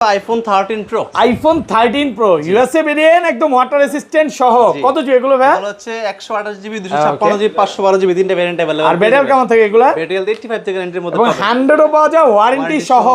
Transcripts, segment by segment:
IPhone 13 pro iPhone 13 pro USA variant একদম water resistant সহ কত জি এগুলো ভাই? এগুলো হচ্ছে 128 জিবি 256 জিবি 512 জিবি তিনটা ভেরিয়েন্ট अवेलेबल। আর ব্যাটারি কেমন থাকে এগুলো? ব্যাটারি 85 থেকে 90 এর মধ্যে এবং 100 ও পাওয়া যায় ওয়ারেন্টি সহ।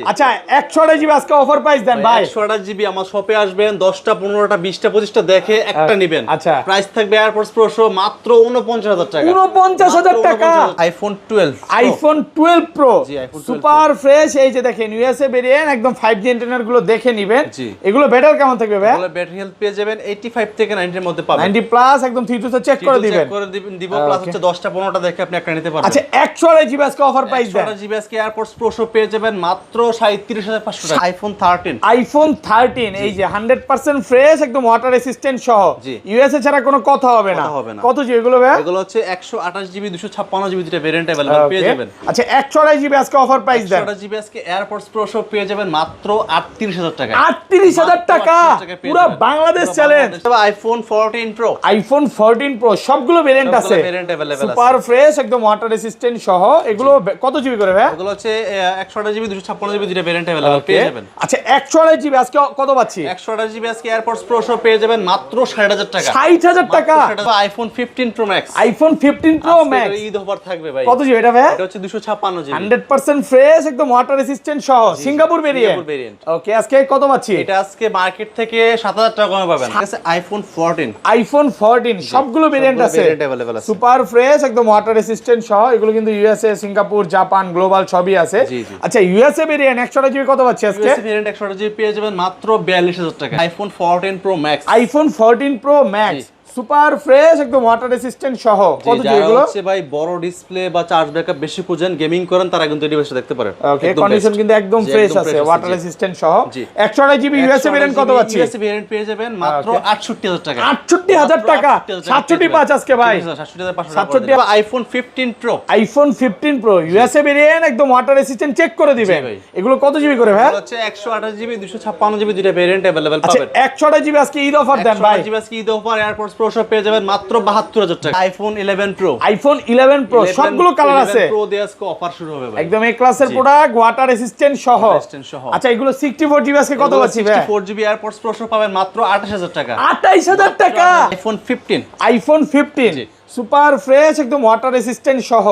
আচ্ছা 128 জিবি আজকে অফার প্রাইস দেন ভাই। 128 জিবি আমার শপে আসবেন 10টা 15টা 20টা 25টা দেখে একটা নেবেন। আচ্ছা প্রাইস থাকবে এয়ারপডস প্রো শো মাত্র 49000 টাকা। 49000 টাকা। আইফোন 12 আইফোন 12 প্রো জি, iPhone 12 সুপার ফ্রেশ। এই যে দেখেন ইউএসএ ভেরিয়েন্ট একদম 5G অ্যান্টেনা গুলো দেখে নেবেন। জি। এগুলো ব্যাটারি কেমন থাকবে ভাই? এগুলো ব্যাটারি হেলথ পেয়ে যাবেন 85 থেকে 90 এর মধ্যে পাবেন। 90 প্লাস একদম 3 চেক করে দিবেন। চেক করে দিব প্লাস হচ্ছে 10টা 15টা দেখে আপনি একটা নিতে পারবেন। আচ্ছা 128 জিবি আজকে অফার প্রাইস দেন। 128 জিবি আজকে এয়ারপডস প্রো শো পেয়ে যাবেন মাত্র 37500 টাকা। আইফোন 13 আইফোন 13 এই যে 100% ফ্রেশ একদম ওয়াটার রেসিস্ট্যান্ট সহ। জি। ইউএসএ ছাড়া কোনো কথা হবে না। কত জি এগুলো ভাই? এগুলো হচ্ছে 128 জিবি 256 জিবি দুটো ভেরিয়েন্ট अवेलेबल পেয়ে যাবেন। আচ্ছা 128 জিবি আজকে অফার প্রাইস দেন। 128 জিবি আজকে এয়ারপডস প্রো শো পেয়ে যাবেন মাত্র 38000 টাকা। 38000 টাকা পুরো Bangladesh challenge. IPhone 14 pro iPhone 14 pro সবগুলো ভেরিয়েন্ট আছে, ভেরিয়েন্ট अवेलेबल আছে। সুপার ফ্রেশ একদম ওয়াটার রেসিস্ট্যান্ট সহ। এগুলো কত জিবি করে ভাই? এগুলো হচ্ছে 128 জিবি 256 জিবি দুটো ভেরিয়েন্ট अवेलेबल পেয়ে যাবেন। আচ্ছা 128 জিবি আজকে কত পাচ্ছি? 128 জিবি আজকে এয়ারপডস প্রো শো পেয়ে যাবেন মাত্র 60000 টাকা। 60000 টাকা। IPhone 15 pro max. IPhone 15 pro max Eid offer থাকবে ভাই। কত জিবি এটা ভাই? এটা হচ্ছে 256 জিবি 100% ফ্রেশ একদম ওয়াটার রেসিস্ট্যান্ট সহ সিঙ্গাপুর ভেরিয়েন্ট। ওকে আজকে কত পাচ্ছি? এটা আজকে মার্কেট থেকে 7000 টাকা কমে পাবেন। ঠিক আছে আইফোন 14 আইফোন 14 সবগুলো ভেরিয়েন্ট আছে, अवेलेबल আছে। সুপার ফ্রেশ একদম ওয়াটার রেসিস্ট্যান্ট সহ। এগুলো কিন্তু ইউএসএ সিঙ্গাপুর জাপান গ্লোবাল সবই আছে। আচ্ছা ইউএসএ ভেরিয়েন্ট 128 জিবি কত পাচ্ছি আজকে? ইউএসএ ভেরিয়েন্ট 128 জিবি পেয়ে যাবেন মাত্র 42000 টাকা। IPhone 14 pro max. IPhone 14 pro max super fresh একদম ওয়াটার রেসিস্ট্যান্ট সহ। কত জিবি এগুলো? হচ্ছে ভাই বড় ডিসপ্লে বা চার্জ ব্যাকআপ বেশি প্রয়োজন গেমিং করেন তারা কিন্তু এই ডিভাইসটা দেখতে পারেন। ওকে কন্ডিশন কিন্তু একদম ফ্রেশ আছে ওয়াটার রেসিস্ট্যান্ট সহ। 128 জিবি ইউএসএ ভেরিয়েন্ট কত পাচ্ছি? ইউএসএ ভেরিয়েন্ট পেয়ে যাবেন মাত্র 68000 টাকা। 68000 টাকা 67 আজকে ভাই 67500 টাকা। IPhone 15 pro iPhone 15 pro USA variant একদম ওয়াটার রেসিস্ট্যান্ট চেক করে দিবেন। এগুলো কত জিবি করে ভাই? হচ্ছে 128 জিবি 256 জিবি দুটো ভেরিয়েন্ট अवेलेबल আচ্ছা পাবেন। 128 জিবি আজকে ঈদ অফার দেন ভাই। 128 জিবি আজকে Eid offer AirPods pro show পেয়ে যাবেন মাত্র 72000 টাকা। আইফোন 11 প্রো আইফোন 11 প্রো সবগুলো কালার আছে। প্রো দিয়ে আজকে অফার শুরু হবে ভাই। একদম এ ক্লাসের প্রোডাক্ট ওয়াটার রেসিস্ট্যান্ট সহ। আচ্ছা এগুলো 64 জিবি আজকে কত পাচ্ছি ভাই? 64 জিবি এয়ারপডস প্রো শো পাবেন মাত্র 28000 টাকা। 28000 টাকা। আইফোন 15 আইফোন 15 সুপার ফ্রেশ একদম ওয়াটার রেসিস্ট্যান্ট সহ।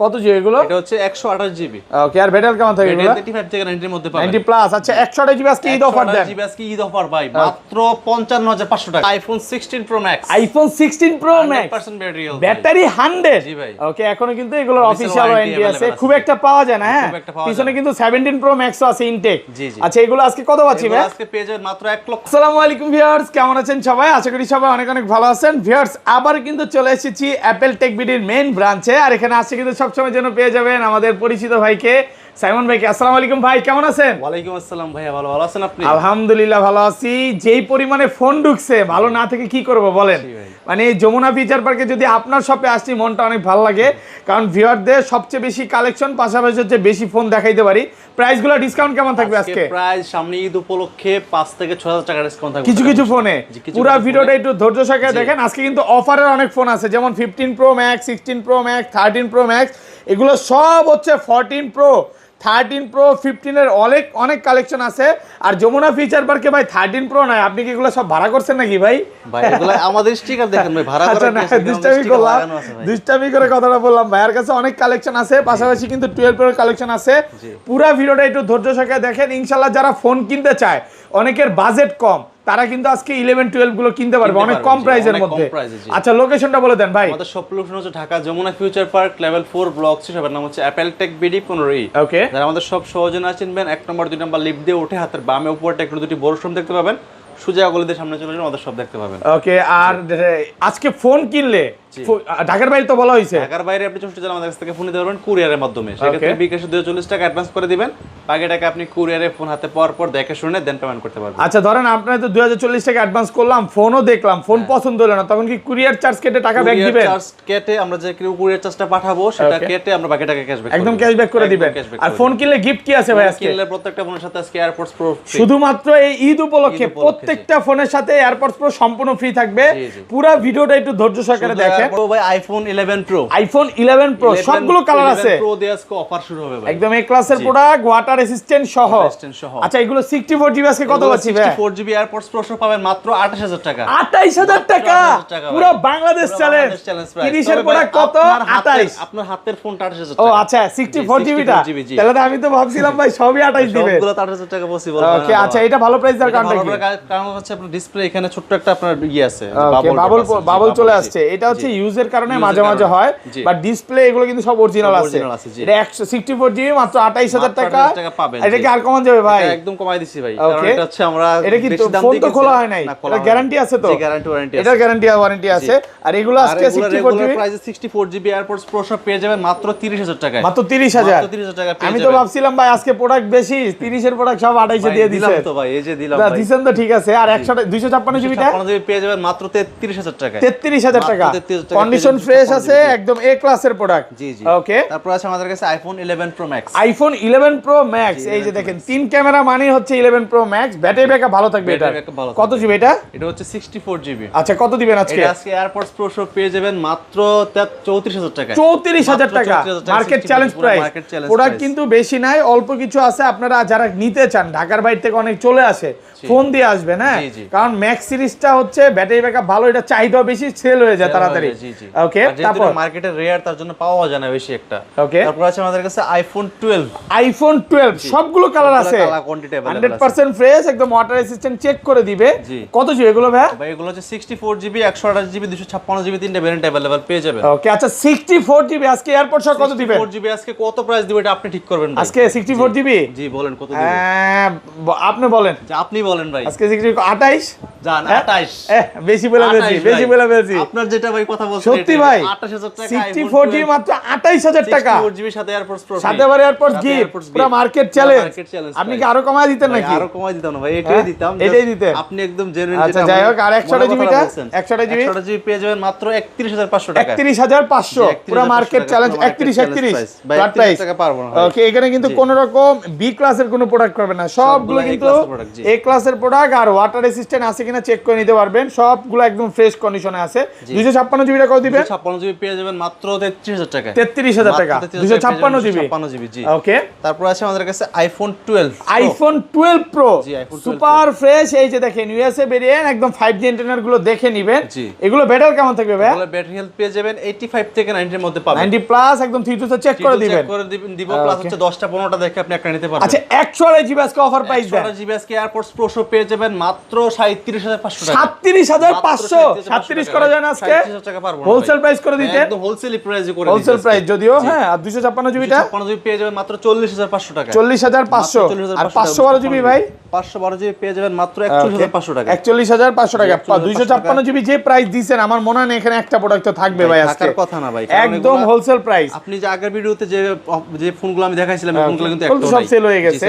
কত জিবি এগুলো? এটা হচ্ছে 128 জিবি। ওকে আর ব্যাটারি কেমন থাকে এগুলো? 85 থেকে 90 এর মধ্যে পাবেন। 90 প্লাস। আচ্ছা 128 জিবি আজকে ঈদ অফার দেন। 128 জিবি আজকে ঈদ অফার ভাই মাত্র 55500 টাকা। IPhone 16 pro max. IPhone 16 pro max 100% battery health. Battery 100। জি ভাই। ওকে এখনো কিন্তু এগুলোর অফিশিয়াল ওয়ারেন্টি আছে, খুব একটা পাওয়া যায় না। হ্যাঁ পিছনে কিন্তু 17 প্রো ম্যাক্সও আছে ইনটেক। আচ্ছা এগুলো আজকে কত পাচ্ছি ভাই? আজকে পেয়ে যাবেন মাত্র 1 লক্ষ। আসসালামু আলাইকুম ভিউয়ার্স, কেমন আছেন সবাই? আশা করি সবাই অনেক অনেক ভালো আছেন। ভিউয়ার্স আবার কিন্তু চলে এসেছি অ্যাপল টেক বিডির মেইন ব্রাঞ্চে। আর এখানে আসছে কিন্তু সবসময় জন্য পেয়ে যাবেন আমাদের পরিচিত ভাইকে, সাইমন ভাইকে। আসসালামু আলাইকুম ভাই, কেমন আছেন? ওয়ালাইকুম আসসালাম ভাইয়া, ভালো আছেন আপনি? আলহামদুলিল্লাহ ভালো আছি। যেই পরিমাণে ফোন ঢুকছে ভালো না থেকে কি করব বলেন। মানে যমুনা ফিচার পার্কে যদি আপনার শপে আসছি মনটা অনেক ভালো লাগে, কারণ ভিউয়ারদের সবচেয়ে বেশি কালেকশন, পাশাপাশি হচ্ছে বেশি ফোন দেখাইতে পারি। প্রাইসগুলো ডিসকাউন্ট কেমন থাকবে আজকে? প্রাইস সামনে ঈদ উপলক্ষে 5 থেকে 6000 টাকা ডিসকাউন্ট থাকবে কিছু কিছু ফোনে। পুরো ভিডিওটা একটু ধৈর্য সহকারে দেখেন। আজকে কিন্তু অফারের অনেক ফোন আছে, যেমন 15 pro max, 16 pro max, 13 pro max. এগুলো সব হচ্ছে 14 প্রো, 13 প্রো, 15 এর অনেক কালেকশন আছে। আর যমুনা ফিচার পার্কে ভাই 13 প্রো নাই, আপনি কি এগুলো সব ভাড়া করছেন নাকি ভাই? ভাই এগুলো আমাদের স্টিকার দেখেন ভাই, ভাড়া করে না দুষ্টামি করে কথাটা বললাম। ভাইয়ের কাছে অনেক কালেকশন আছে, পাশাপাশি কিন্তু 12 প্রো কালেকশন আছে। পুরো ভিডিওটা একটু ধৈর্য সহকারে দেখেন। ইনশাআল্লাহ যারা ফোন কিনতে চায়, অনেকের বাজেট কম, তারা কিন্তু আজকে 11 12 গুলো কিনতে পারবে অনেক কম প্রাইসের মধ্যে। আচ্ছা লোকেশনটা বলে দেন ভাই। আমাদের সব লোকেশন হচ্ছে Dhaka Jamuna future park level 4 block 3, সবার নাম হচ্ছে অ্যাপল টেক বিডি 15। ওকে যারা আমাদের সব সহজে না চিনবেন, 1 নম্বর 2 নম্বর লিফট দিয়ে উঠে হাতের বামে উপরে একটু দুটি বড় শোরুম দেখতে পাবেন। সুজা গলিদের সামনে চলে যাবেন, আমাদের সব দেখতে পাবেন। ওকে আর আজকে ফোন কিনলে ঢাকার বাইরে তো বলা হয়েছে, ঢাকার বাইরে আপনি 64 জেলা আমাদের কাছ থেকে ফোন নিতে পারবেন কুরিয়ারের মাধ্যমে। সেক্ষেত্রে বিকাশে 240 টাকা অ্যাডভান্স করে দিবেন, বাকি টাকা আপনি কুরিয়ারে ফোন হাতে পাওয়ার পর দেখে শুনে দেন পেমেন্ট করতে পারবেন। আচ্ছা ধরেন আপনারা তো 2040 টাকা অ্যাডভান্স করলাম, ফোনও দেখলাম, ফোন পছন্দ হলো না, তখন কি কুরিয়ার চার্জ কেটে টাকা ব্যাক দিবেন? চার্জ কেটে আমরা যে কুরিয়ার চার্জটা পাঠাবো সেটা কেটে আমরা বাকি টাকা ক্যাশব্যাক একদম ক্যাশব্যাক করে দিবেন। আর ফোন কিনলে গিফট কি আছে ভাই আজকে? কিনলে প্রত্যেকটা ফোনের সাথে আজকে এয়ারপডস প্রো শুধুমাত্র এই ঈদ উপলক্ষে প্রত্যেকটা ফোনের সাথে এয়ারপডস প্রো সম্পূর্ণ ফ্রি থাকবে। পুরো ভিডিওটা একটু ধৈর্য সহকারে দেখেন। দেখেন ভাই আইফোন 11 প্রো, আইফোন 11 প্রো সবগুলো কালার আছে প্রো দিয়ে আজকে অফার শুরু হবে ভাই, একদম এ ক্লাসের প্রোডাক্ট, ওয়াটার রেসিস্ট্যান্ট সহ। আচ্ছা এগুলো 64 জিবি আজকে কত পাচ্ছি ভাই? 64 জিবি এয়ারপডস প্রো পাবেন মাত্র 28000 টাকা। 28000 টাকা পুরো বাংলাদেশ চ্যালেঞ্জ। 30 এর প্রোডাক্ট কত? 28। আপনার হাতের ফোনটা 28000 ও টাকা। আচ্ছা 64 জিবিটা, তাহলে তো আমি তো ভাবছিলাম ভাই সবই 28 দিবে। সবগুলো 28000 টাকা পসিবল। ওকে আচ্ছা এটা ভালো প্রাইস দেওয়ার কারণটা কি? কারণ হচ্ছে আপনার ডিসপ্লে এখানে ছোট্ট একটা আপনার আছে, বাবল চলে আসছে, এটা হচ্ছে ইউজের কারণে মাঝে মাঝে হয়, বাট ডিসপ্লে এগুলো কিন্তু সব অরিজিনাল আছে। এটা 164 জিবি মাত্র 28000 টাকা পাবেন। এটা কি আর কমান যাবে ভাই? একদম কমাই দিছি ভাই, কারণ এটা হচ্ছে আমরা এটা কি ফোন তো খোলা হয় নাই, এটা গ্যারান্টি আছে তো? গ্যারান্টি ওয়ারেন্টি আছে, এটা গ্যারান্টি আছে। আর এগুলো আজকে 64 জিবি প্রাইসে 64 জিবি এয়ারপডস প্রো সব পেয়ে যাবেন মাত্র 30000 টাকায়। মাত্র 30000 টাকা পেয়ে যাবেন। আমি তো ভাবছিলাম ভাই আজকে প্রোডাক্ট বেশি, 30 এর প্রোডাক্ট সব 28 দিয়ে দিছেন। দিলাম তো ভাই, এই যে দিলাম ভাই, দিছেন তো ঠিক আছে। আর 256 জিবিটা 256 জিবি পেয়ে যাবেন মাত্র 33000 টাকায়। 33000 টাকা, কন্ডিশন ফ্রেশ আছে, একদম এ ক্লাসের প্রোডাক্ট। জি জি। ওকে তারপর আছে আমাদের কাছে iPhone 11 pro max. IPhone 11 pro max, এই যে দেখেন 3 ক্যামেরা মানে হচ্ছে 11 প্রো ম্যাক্স, ব্যাটারি ব্যাকআপ ভালো থাকবে। এটা কত জিবি? এটা হচ্ছে 64 জিবি। আচ্ছা কত দিবেন আজকে? আজকে এয়ারপডস প্রো সব পেয়ে যাবেন মাত্র 34000 টাকায়। 34000 টাকা মার্কেট চ্যালেঞ্জ প্রাইস। প্রোডাক্ট কিন্তু বেশি নাই, অল্প কিছু আছে। আপনারা যারা নিতে চান ঢাকার বাইরে থেকে অনেক চলে আসে, ফোন দিয়ে আসবেন, হ্যাঁ, কারণ ম্যাক্স সিরিজটা হচ্ছে ব্যাটারি ব্যাকআপ ভালো, এটা চাহিদা বেশি, সেল হয়ে যায় তাড়াতাড়ি। ওকে তারপর মার্কেটে রেয়ার, তার জন্য পাওয়া যায় না বেশি একটা। ওকে তারপর আছে আমাদের কাছে আইফোন 12। আইফোন 12 সবগুলো কালার আছে, 100% ফ্রেশ, একদম ওয়াটার রেসিস্ট্যান্ট, চেক করে দিবে। কত জিবি এগুলো ভাই? ভাই এগুলো হচ্ছে 64 জিবি, 128 জিবি, 256 জিবি, তিনটা ভেরিয়েন্ট अवेलेबल পেয়ে যাবেন। ওকে আচ্ছা 64 জিবি আজকে এয়ারপড সহ কত দিবেন? 64 জিবি আজকে কত প্রাইস দিবেন এটা আপনি ঠিক করবেন ভাই। আজকে 64 জিবি জি বলেন কত দিবেন? আপনি বলেন। আপনি বলেন ভাই। আজকে 28 জান 28 বেশি বলে বেশি। আপনার যেটা ভাই কথা বলছেন সত্যি ভাই 28000 টাকা 64 জিবি মাত্র 28000 টাকা। 64 জিবি সাথে এয়ারপডস প্রো, সাথে আবার এয়ারপডস গিফট, পুরো মার্কেট চ্যালেঞ্জ। আপনি কি আরো কমায় দিতেন নাকি? আরো কমায় দিতাম না ভাই, এটাই দিতাম। এটাই দিতেন আপনি একদম জেনুইন। আচ্ছা যাই হোক, আর 128 জিবিটা 128 জিবি পেয়ে যাবেন মাত্র 31500 টাকা। 31500 পুরো মার্কেট চ্যালেঞ্জ। 31 ফ্ল্যাট প্রাইস টাকা পারবো না। ওকে এখানে কিন্তু কোন রকম বি ক্লাসের কোনো প্রোডাক্ট পাবেন না, সবগুলো কিন্তু এ ক্লাসের প্রোডাক্ট। আর ওয়াটার রেসিস্ট্যান্ট আছে কিনা চেক করে নিতে পারবেন, সবগুলো একদম ফ্রেশ কন্ডিশনে আছে। 256 জিবিটা কত দিবেন? 256 জিবি পেয়ে যাবেন মাত্র 33000 টাকা। 33000 টাকা 256 জিবি। জি ওকে তারপর আছে আমাদের কাছে iPhone 12। IPhone 12 pro super fresh, এই যে দেখেন ইউএসএ ভেরিয়েন্ট, একদম 5G অ্যান্টেনার গুলো দেখে নেবেন। এগুলো ব্যাটারি কেমন থাকবে ভাই? এগুলো ব্যাটারি হেলথ পেয়ে যাবেন 85 থেকে 90 এর মধ্যে পাবেন। 90 প্লাস একদম 3 চেক করে দিবেন। দিব প্লাস হচ্ছে 10টা 15টা দেখে আপনি একটা নিতে পারবেন। আচ্ছা 128 জিবি আজকে অফার প্রাইস দেন। 128 জিবি আজকে এয়ারপডস প্রো পেয়ে যাবেন মাত্র 37500 টাকা। 37500 37 করা যায় না আজকে? 37000 টাকা পারবো না। হোলসেল প্রাইস করে দিতে, একদম হোলসেল প্রাইসে করে দিতে। হোলসেল প্রাইস যদিও, হ্যাঁ। আর 256 জিবিটা 256 জিবি পেয়ে যাবেন মাত্র 40500 টাকা। 40500। আর 512 জিবি ভাই? 512 জিবি পেয়ে যাবেন মাত্র 41500 টাকা। 41500 টাকা। 256 জিবি যে প্রাইস দিবেন, আমার মনে হয় না এখানে একটা প্রোডাক্ট তো থাকবে ভাই আজকে। টাকার কথা না ভাই, একদম হোলসেল প্রাইস। আপনি যে আগের ভিডিওতে যে ফোনগুলো আমি দেখাইছিলাম, এই ফোনগুলো কিন্তু একদম সব সেল হয়ে গেছে।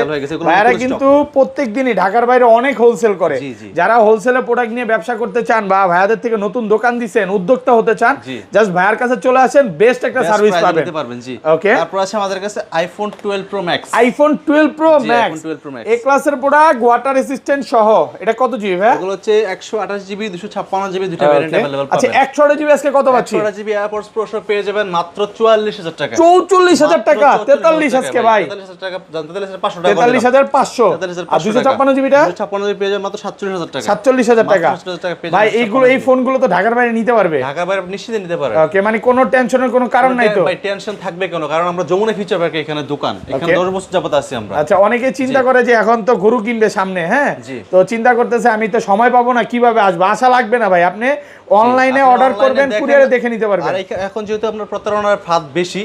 ভাইরা কিন্তু প্রত্যেকদিনই ঢাকার বাইরে অনেক হোলসেল করে। যারা হোলসেলে প্রোডাক্ট নিয়ে ব্যবসা করতে চান বা ভাইয়াদের থেকে নতুন দোকান দিবেন, উদ্যোক্তা হতে চান, জাস্ট ভাইয়ার কাছে চলে আসেন, বেস্ট একটা সার্ভিস পাবেন। জি ওকে তারপর আছে আমাদের কাছে iPhone 12 pro max. IPhone 12 pro max A ক্লাসের প্রোডাক্ট, ওয়াটার রেসিস্ট্যান্ট সহ। এটা কত জিবি ভাই? এগুলো হচ্ছে 128 জিবি 256 জিবি, দুটো ভেরিয়েন্ট अवेलेबल পাবেন। আচ্ছা 128 জিবি আজকে কত পাচ্ছি? 128 জিবি এয়ারপডস প্রো পেয়ে যাবেন মাত্র 44000 টাকা। 44000 টাকা 43 আজকে ভাই। 43000 টাকা, 43500 টাকা। 43500। আর 256 জিবিটা 256 জিবি পেয়ে যাবেন মাত্র 47000 টাকা। 47000 টাকা ভাই। এইগুলো এই ফোনগুলো তো ঢাকার বাইরে নিতে পারবে? ঢাকার বাইরে নিশ্চিন্তে নিতে পারবে। ওকে মানে কোনো টেনশনের কোনো কারণ নাই তো? ভাই টেনশন থাকবে কেন, কারণ আমরা যমুনা ফিউচার পার্কে এখানে দোকান, এখানে 10 বছর যাবত আছি আমরা। আচ্ছা অনেকে চিন্তা করে যে এখন তো গরু কিনবে সামনে, হ্যাঁ, তো চিন্তা করতেছে আমি তো সময় পাবো না, কিভাবে আসবো? আশা লাগবে না ভাই, আপনি অনলাইনে অর্ডার করবেন, কুরিয়ারে দেখে নিতে পারবেন। আর এখন যেহেতু আপনার প্রতারণার ফাঁদ বেশি,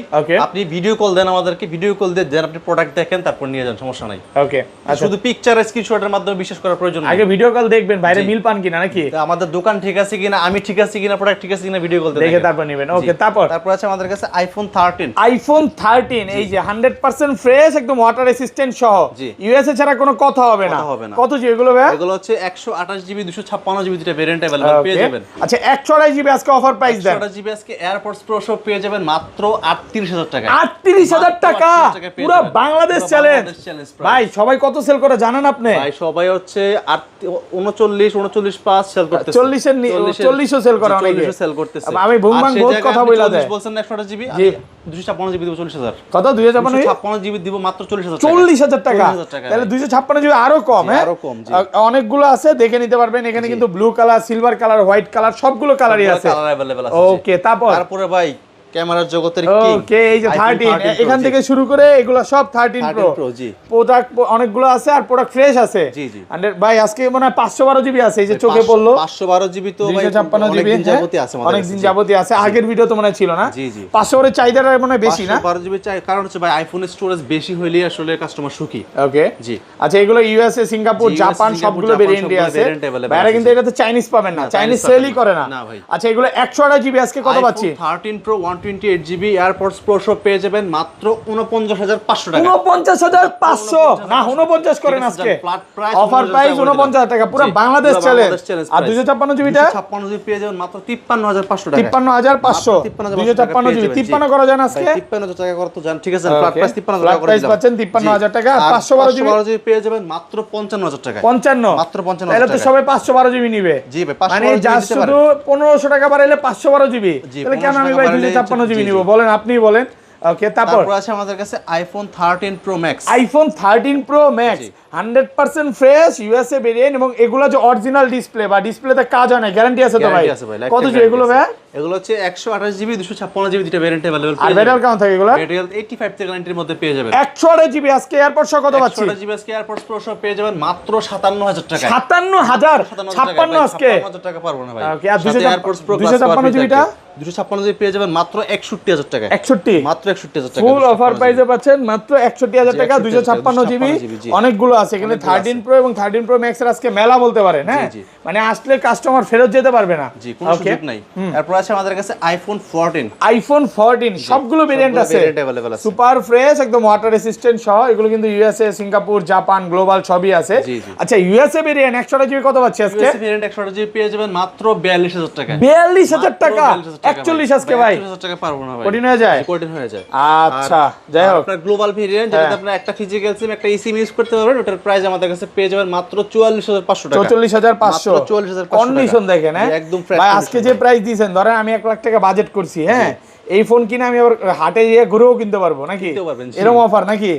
আপনি ভিডিও কল দেন আমাদেরকে, ভিডিও কল দিয়ে দেন, আপনি প্রোডাক্ট দেখেন, তারপর নিয়ে যান, সমস্যা নাই। ওকে শুধু পিকচার স্ক্রিনশটের মাধ্যমে বিশ্বাস করার প্রয়োজন নেই। আগে ভিডিও কল দেখবেন বাইরে মিল পান কিনা, নাকি আমাদের দোকান ঠিক আছে কিনা, আমি ঠিক আছে কিনা, প্রোডাক্ট ঠিক আছে কিনা, ভিডিও কল দেখে তারপর নেবেন। ওকে তারপর আছে আমাদের কাছে আইফোন 13। আইফোন 13 এই যে 100% ফ্রেশ, একদম ওয়াটার রেসিস্ট্যান্ট সহ, ইউএসএ ছাড়া কোনো কথা হবে না। কত জিবি এগুলো ভাই? এগুলো হচ্ছে 128 জিবি 256 জিবি, দুটো ভেরিয়েন্ট अवेलेबल পেয়ে যাবেন। আচ্ছা 128 জিবি আজকে অফার প্রাইস দেন। 128 জিবি আজকে এয়ারপডস প্রো পেয়ে যাবেন মাত্র 38000 টাকা। 38000 টাকা পুরো বাংলাদেশ চ্যালেঞ্জ ভাই। সবাই কত সেল করে জানেন আপনি? ভাই সবাই হচ্ছে 39 5 সেল করতেছে। 40 ও সেল করে, অনেকে সেল করতেছে। আমি বুমবাং বহুত কথা বইলা দেয়। বলছেন 128 জিবি, জি 256 জিবি দিব 40000। কত 256 জিবি দিব মাত্র 40000 টাকা। 40000 টাকা, তাহলে 256 জিবি আরো কম। হ্যাঁ আরো কম, জি। অনেকগুলো আছে, দেখে নিতে পারবেন। এখানে কিন্তু blue colour, silver colour, white colour সবগুলো কালারই আছে। কালার अवेलेबल আছে। ওকে, তারপরে ভাই ক্যামেরার জগতের কিং। ওকে, এই যে 13 এখান থেকে শুরু করে এগুলো সব 13 প্রো। জি, প্রোডাক্ট অনেকগুলো আছে আর প্রোডাক্ট ফ্রেশ আছে। জি জি। ভাই আজকে মনে হয় 512 জিবি আছে, এই যে চোখে পড়লো 512 জিবি তো ভাই 256 জিবি অনেকদিন যাবতই আছে আমাদের, অনেকদিন যাবতই আছে। আগের ভিডিও তো মনে হয় ছিল না। জি জি। 512 এর চাহিদাটা মনে হয় বেশি না? 512 জিবি চাই, কারণ হচ্ছে ভাই আইফোনের স্টোরেজ বেশি হইলেই আসলে কাস্টমার সুখী। ওকে জি। আচ্ছা, এগুলো ইউএসএ, সিঙ্গাপুর, জাপান সবগুলো ভেরিয়েন্টে আছে। বাইরে কিন্তু এটাতে চাইনিজ পাবেন না, চাইনিজ সেলই করে না। আচ্ছা, এগুলো 128 জিবি আজকে কত পাচ্ছি? 13 প্রো 128 জিবি এয়ারপডস প্রো সব পেয়ে যাবেন মাত্র 49500 টাকা। 49500 না, 49 করেন আজকে। অফার প্রাইস 49000 টাকা, পুরো বাংলাদেশ চ্যালেঞ্জ। আর 256 জিবিটা 256 জিবি পেয়ে যাবেন মাত্র 53500 টাকা। 53500 256 জিবি 53 করা যায় না আজকে? 53000 টাকা করতে জান, ঠিক আছে। ফ্ল্যাট প্রাইস 53000 টাকা করে দিলাম। পাচ্ছেন 53000 টাকা। 512 জিবি পেয়ে যাবেন মাত্র 55000 টাকা। 55 মাত্র 55000 তাহলে তো টাকা। সবাই 512 জিবি নিবে। জি ভাই, মানে 512 জাস্ট শুধু 1500 টাকা বাড়াইলে 512 জিবি। তাহলে কেন আমি ভাই 256 জিবি নিব বলেন, আপনিই বলেন। ওকে, তারপর আছে আমাদের কাছে iPhone 13 pro max. IPhone 13 pro max 100% fresh USA variant, এবং এগুলো যে অরিজিনাল ডিসপ্লে বা ডিসপ্লেতে কাজ হয় না, গ্যারান্টি আছে তো ভাই? কত জিবি এগুলো ভাই? এগুলো হচ্ছে 128 জিবি 256 জিবি দুটো ভেরিয়েন্ট अवेलेबल। আর ব্যাটারি কেমন থাকে এগুলো? ব্যাটারি 85 থেকে 90 এর মধ্যে পেয়ে যাবেন। 128 জিবি আজকে এয়ারপডস কত পাচ্ছি? 128 জিবি আজকে এয়ারপডস প্রো সব পেয়ে যাবেন মাত্র 57000 টাকা। 57000 56 আজকে 57000 টাকা পারবো না ভাই। ওকে, আর 256 জিবিটা 256 জিবি পেয়ে যাবেন মাত্র 61000 টাকা। 61 মাত্র 61000 টাকা। ফুল অফার প্রাইসে পাচ্ছেন মাত্র 61000 টাকা। 256 জিবি অনেকগুলো আছে এখানে। 13 প্রো এবং 13 প্রো ম্যাক্স এর আজকে মেলা বলতে পারেন। হ্যাঁ, মানে আসলে কাস্টমার ফেরত যেতে পারবে না। জি, কোনো সুযোগ নাই। এরপর আছে আমাদের কাছে আইফোন 14। আইফোন 14 সবগুলো ভেরিয়েন্ট আছে, সুপার ফ্রেশ একদম ওয়াটার রেসিস্ট্যান্ট সহ। এগুলো কিন্তু ইউএসএ, সিঙ্গাপুর, জাপান, গ্লোবাল সবই আছে। আচ্ছা, ইউএসএ ভেরিয়েন্ট 128 জিবি কত পাচ্ছি আজকে? ইউএসএ ভেরিয়েন্ট 128 জিবি পেয়ে যাবেন মাত্র 42000 টাকা। 42000 টাকা 41 আজকে ভাই? 42000 টাকা পারবো না ভাই, কঠিন হয়ে যায়। কঠিন হয়ে যায়। আচ্ছা, যাই হোক, আপনার গ্লোবাল ভেরিয়েন্ট যেটা আপনারা একটা ফিজিক্যাল সিম একটা eSIM ইউজ করতে পারবেন, ওটার প্রাইস আমাদের কাছে পেয়ে যাবেন মাত্র 44500 টাকা। 44500 44500 কন্ডিশন দেখেন। হ্যাঁ, একদম ফ্রেশ ভাই আজকে যে প্রাইস দিয়েছেন, ধরেন আমি 1 লাখ টাকা বাজেট করছি, হ্যাঁ, এই ফোন কিনে আমি আবার হাটে গিয়ে ঘুরেও কিনতে পারবো নাকি? এরকম অফার নাকি?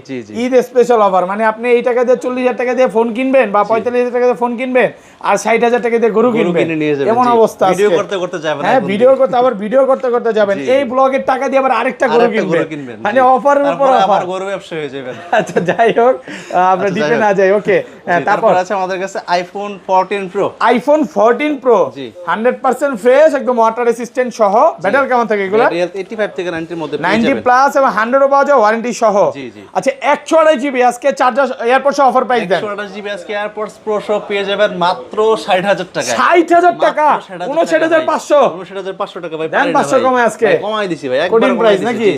ঈদ স্পেশাল অফার, মানে আপনি এই টাকা দিয়ে 40000 টাকা দিয়ে ফোন কিনবেন বা 45000 টাকা দিয়ে ফোন কিনবেন আর 60000 টাকা দিয়ে গরু কিনবেন, এমন অবস্থা আছে। ভিডিও করতে করতে যাবেন। হ্যাঁ, ভিডিও করতে করতে যাবেন, এই ব্লগের টাকা দিয়ে আবার আরেকটা গরু কিনবেন, মানে অফারের উপর অফার, গরু ব্যবসা হয়ে যাবে। আচ্ছা, যাই হোক, আমরা ডিপে না যাই। ওকে, তারপর আছে আমাদের কাছে iPhone 14 pro. IPhone 14 pro 100% fresh একদম ওয়াটার রেসিস্ট্যান্ট সহ। ব্যাটারি কেমন থাকে এগুলো? 85 থেকে 90 এর মধ্যে 90 প্লাস এবং 100 পাওয়া যায় ওয়ারেন্টি সহ। আচ্ছা, 128 জিবি আজকে চার্জার এয়ারপডস অফার প্রাইস দেন। 128 জিবি আজকে এয়ারপডস প্রো সব পেয়ে যাবেন মাত্র 60000 টাকা। 60000 টাকা 59500 59500 টাকা ভাই। দেন 500 কমে আজকে কমাই দিছি ভাই, একবার প্রাইস নাকি?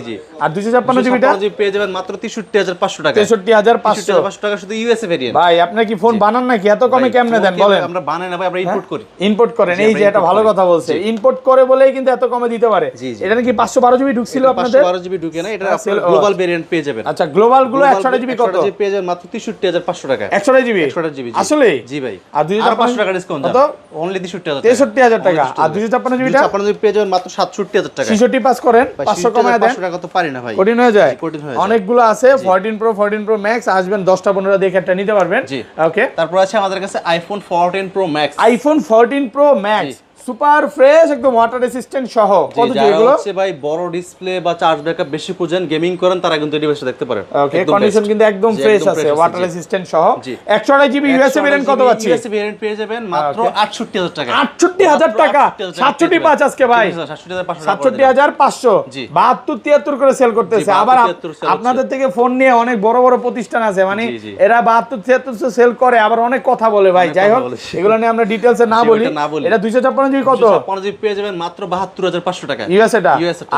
আর 256 জিবিটা পেয়ে যাবেন মাত্র 63500 টাকা। 63500 টাকা শুধু ইউএসএ ভেরিয়েন্ট। ভাই আপনি কি ফোন বানান নাকি? এত কমে কেমনে দেন বলেন? আমরা বানাই না ভাই, আমরা ইম্পোর্ট করি। ইম্পোর্ট করেন, এই যে এটা ভালো কথা বলছে, ইম্পোর্ট করে বলেই কিন্তু এত কমে দিতে পারে। এটা নাকি 512 জিবি ঢুকছিল আপনাদের? 512 জিবি ঢুকে না, এটা আপনারা গ্লোবাল ভেরিয়েন্ট পেয়ে যাবেন। আচ্ছা, গ্লোবাল গুলো 128 জিবি কত? 128 জিবি পেয়ে যাবেন মাত্র 63500 টাকা। 128 জিবি আসলে? জি ভাই। আর 2500 টাকা ডিসকাউন্ট কত? অনলি 63000 63000 টাকা। আর 256 জিবিটা 256 জিবি পেয়ে যাবেন মাত্র 67000 টাকা। 66 পাস করেন, 500 কমায় দেন। 500 টাকা তো পারি না ভাই, কঠিন হয়ে যায়। কঠিন হয়ে যায়। অনেকগুলো আছে 14 প্রো 14 প্রো ম্যাক্স, আসবেন 10টা 15টা দেখে একটা নিতে পারবেন। ওকে, তারপর আছে আমাদের কাছে iPhone 14 pro max. IPhone 14 pro max super fresh একদম ওয়াটার রেসিস্ট্যান্ট সহ। কত জিবি এগুলো? হচ্ছে ভাই বড় ডিসপ্লে বা চার্জ ব্যাকআপ বেশি খুঁজেন, গেমিং করেন, তারা কিন্তু এই ডিভাইসটা দেখতে পারেন। ওকে, কন্ডিশন কিন্তু একদম ফ্রেশ আছে, ওয়াটার রেসিস্ট্যান্ট সহ। 128 জিবি ইউএসএ ভেরিয়েন্ট কত পাচ্ছি? ইউএসএ ভেরিয়েন্ট পেয়ে যাবেন মাত্র 68000 টাকা। 68000 টাকা 67 পাঁচ আজকে ভাই। 67500 72 73 করে সেল করতেছে। আবার আপনাদের থেকে ফোন নিয়ে অনেক বড় বড় প্রতিষ্ঠান আছে, মানে এরা 72 73 সেল করে, আবার অনেক কথা বলে ভাই। যাই হোক, এগুলো নিয়ে আমরা ডিটেইলসে না বলি। এটা 256 জিবি কত? 256 জিবি পেয়ে যাবেন মাত্র 72500 টাকা ইউএসএটা।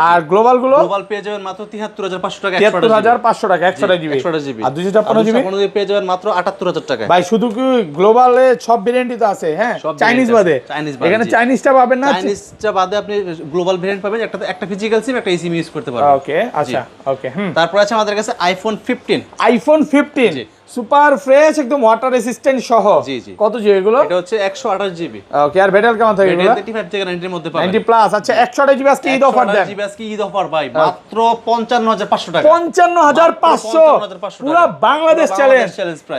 আর গ্লোবাল গুলো? গ্লোবাল পেয়ে যাবেন মাত্র 73500 টাকা। 73500 টাকা 128 জিবি। আর 256 জিবি পেয়ে যাবেন মাত্র 78000 টাকা। ভাই শুধু কি গ্লোবালে সব ভেরিয়েন্টই তো আছে? হ্যাঁ, চাইনিজ বাদে। এখানে চাইনিজটা পাবেন না? চাইনিজটা বাদে আপনি গ্লোবাল ভেরিয়েন্ট পাবেন, একটা ফিজিক্যাল সিম একটা eSIM ইউজ করতে পারবেন। ওকে, আচ্ছা, ওকে। তারপর আছে আমাদের কাছে আইফোন 15। আইফোন 15 সুপার ফ্রেশ একদম ওয়াটার রেসিস্ট্যান্ট সহ। জি, জি। কত জিবি এগুলো? এটা হচ্ছে 128 জিবি। ওকে, আর ব্যাটারি কেমন থাকে এগুলো? 85 থেকে 90 এর মধ্যে পাবেন। 90 প্লাস। আচ্ছা 128 জিবি আজকে ঈদ অফার দেন। 128 জিবি আজকে ঈদ অফার ভাই মাত্র 55500 টাকা। 55500 55,500 পুরো বাংলাদেশ চ্যালেঞ্জ।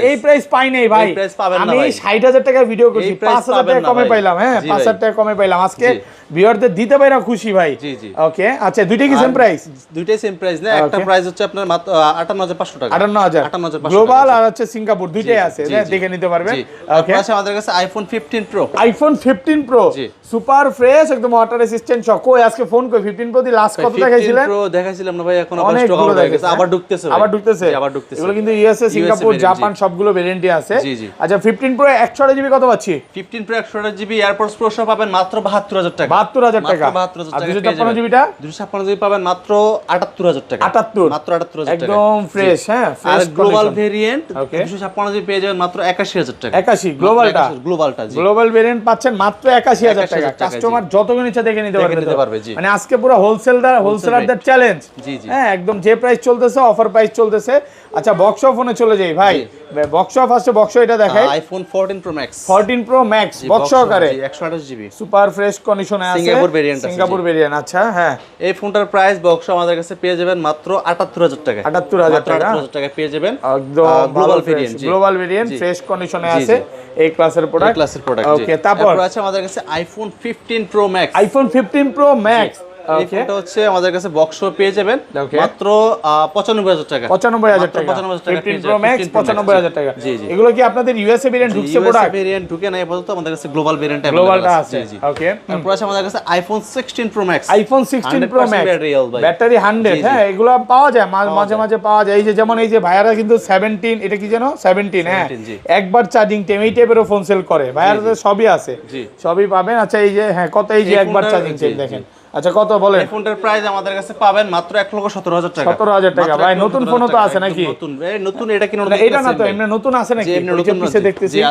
এই প্রাইস পাই নাই ভাই। এই প্রাইস পাবেন না আমি ভাই। 60000 টাকা ভিডিও করছি, এই প্রাইস 5000 পাবেন টাকা না কমে ভাই। পাইলাম। হ্যাঁ, জি 5000 ভাই। টাকা কমে পাইলাম আজকে। জি। ভিউয়ারদের দিতে পাইরা খুশি ভাই। জি, জি। ওকে, আচ্ছা দুইটাই কি সেম প্রাইস? দুইটাই সেম প্রাইস না, একটা Okay. প্রাইস হচ্ছে আপনার মাত্র 58500 টাকা। 58000 58,500 গ্লোবাল টাকা। আর হচ্ছে সিঙ্গাপুর দুইটাই আছে, জি, হ্যাঁ, জি। দেখে নিতে পারবেন। জি। ওকে, তারপর আছে আমাদের কাছে আইফোন 15 প্রো। আইফোন 15 প্রো জি। সুপার ফ্রেশ একদম ওয়াটার রেসিস্ট্যান্ট সহ। কই আজকে ফোন কই 15 প্রো দি লাস্ট কত দেখাইছিলেন? 15 প্রো দেখাইছিলাম না ভাই, এখন আবার অনেক স্টক গুলো আউট হয়ে গেছে, দেখাইছে, আবার ঢুকতেছে ভাই। আবার ঢুকতেছে। জি, আবার ঢুকতেছে। এগুলো কিন্তু ইউএসএ, সিঙ্গাপুর, variant, জাপান জি। সবগুলো ভেরিয়েন্টই আছে। জি, জি। আচ্ছা 15 প্রো 128 জিবি কত পাচ্ছি? 15 প্রো 128 জিবি এয়ারপডস প্রো সহ পাবেন মাত্র 72000 টাকা। 72000 টাকা। মাত্র 72000 আর টাকা। 256 জিবিটা 256 জিবি পাবেন মাত্র 78000 টাকা। 78 মাত্র 78000 টাকা। একদম ফ্রেশ। হ্যাঁ, আর fresh global variant Okay. 256 GB পেয়ে যাবেন মাত্র 81000 টাকা। 81 গ্লোবালটা, গ্লোবালটা জি। গ্লোবাল ভেরিয়েন্ট পাচ্ছেন মাত্র 81000 টাকা। 81,000 টাকা, কাস্টমার যতক্ষণ ইচ্ছা দেখে নিতে দেখে নিতে পারবে পারবে, জি। মানে আজকে পুরো হোলসেলারদের চ্যালেঞ্জ। জি, জি। হ্যাঁ, একদম যে প্রাইস চলতেছে অফার প্রাইস চলতেছে। আচ্ছা বক্স ফোনে চলে যাই ভাই। বক্স ফার্স্টে বক্স এটা দেখাই। IPhone 14 pro max. 14 pro max box আকারে 128 জিবি। সুপার ফ্রেশ কন্ডিশনে আছে। সিঙ্গাপুর variant আছে, সিঙ্গাপুর জি। ভেরিয়েন্ট। আচ্ছা হ্যাঁ, এই ফোনটার প্রাইস বক্স আমাদের কাছে পেয়ে যাবেন মাত্র 78000 টাকা। 78000 টাকা। 78000 টাকা পেয়ে যাবেন। একদম গ্লোবাল ভেরিয়েন্ট, জি। গ্লোবাল ভেরিয়েন্ট জি। ফ্রেশ কন্ডিশনে জি, আছে। জি। এই ক্লাসের প্রোডাক্ট, ক্লাসের প্রোডাক্ট। ওকে, তারপর আছে আমাদের কাছে iPhone 15 pro max. IPhone 15 pro max. এই ফোনটা হচ্ছে আমাদের কাছে বক্স পেয়ে যাবেন Okay. মাত্র 95000 টাকা। 95000 টাকা। 95000 টাকা 15 প্রো ম্যাক্স 95000 টাকা। জি, জি। এগুলো কি আপনাদের ইউএসএ ভেরিয়েন্ট ঢুকছে প্রোডাক্ট? ভেরিয়েন্ট ঢুকে নাই আপাতত, আমাদের কাছে গ্লোবাল ভেরিয়েন্ট গ্লোবালটা আছে। ওকে, তারপর আছে আমাদের কাছে iPhone 16 pro max. IPhone 16 pro 100% max battery health ভাই। ব্যাটারি 100। জি, জি। হ্যাঁ, এগুলো পাওয়া যায় মাঝে মাঝে পাওয়া যায়। এই যে যেমন এই যে ভাইয়ারা কিন্তু 17, এটা কি জানো 17, হ্যাঁ, 17, জি। একবার চার্জিং টাইম এই টাইপেরও ফোন সেল করে ভাইয়ারা, সবই আছে, জি। সবই পাবেন। আচ্ছা এই যে হ্যাঁ, কত এই যে এই একবার ফোনটার- চার্জিং টাইম জি, দেখেন। আচ্ছা কত বলেন? এই ফোনটার প্রাইস আমাদের কাছে পাবেন মাত্র 1,17,000 টাকা। 17,000 টাকা। মাত্র ভাই 1,17,000 নতুন ফোনও তো টাকা, আছে একদম নাকি? নতুন, নতুন এটা কি নতুন? না, এটা না তো, এমনি নতুন আছে নাকি? জি, এমনি ওই যে নতুন পিছে আছে। দেখতেছি। জি,